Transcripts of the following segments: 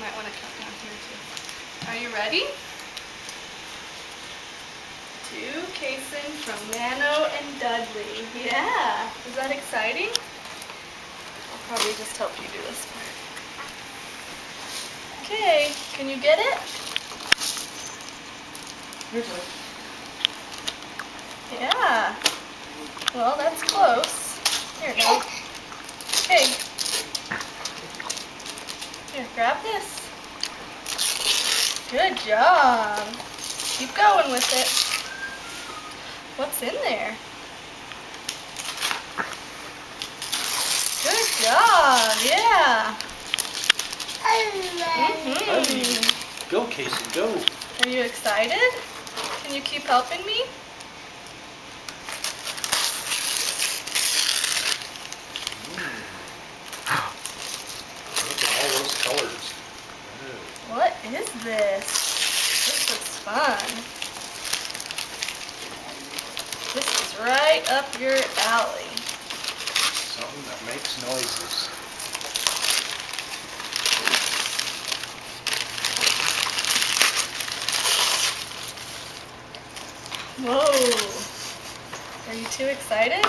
might want to cut down here too. Are you ready? 2 casing from Nano and Dudley. Yeah, is that exciting? I'll probably just help you do this part. Okay, can you get it? Yeah. Well, that's close. Here, go. Okay. Here, grab this. Good job. Keep going with it. What's in there? Good job. Yeah. Go, Casey, go. Are you excited? Can you keep helping me? Look at all those colors. What is this? This looks fun. This is right up your alley. Something that makes noises. Whoa. Are you too excited?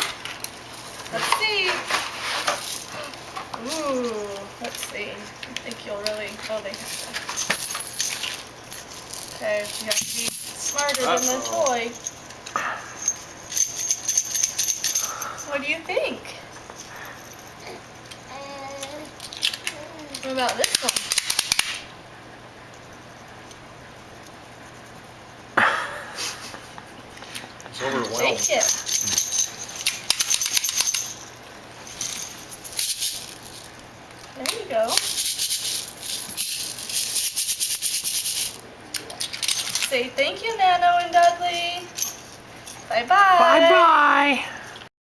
Let's see. Ooh, let's see. I think you'll really, oh, they have to. Okay, you have to be smarter than the toy. What do you think? What about this one? It's overwhelmed. Take it. There you go. Say thank you, Nano and Dudley.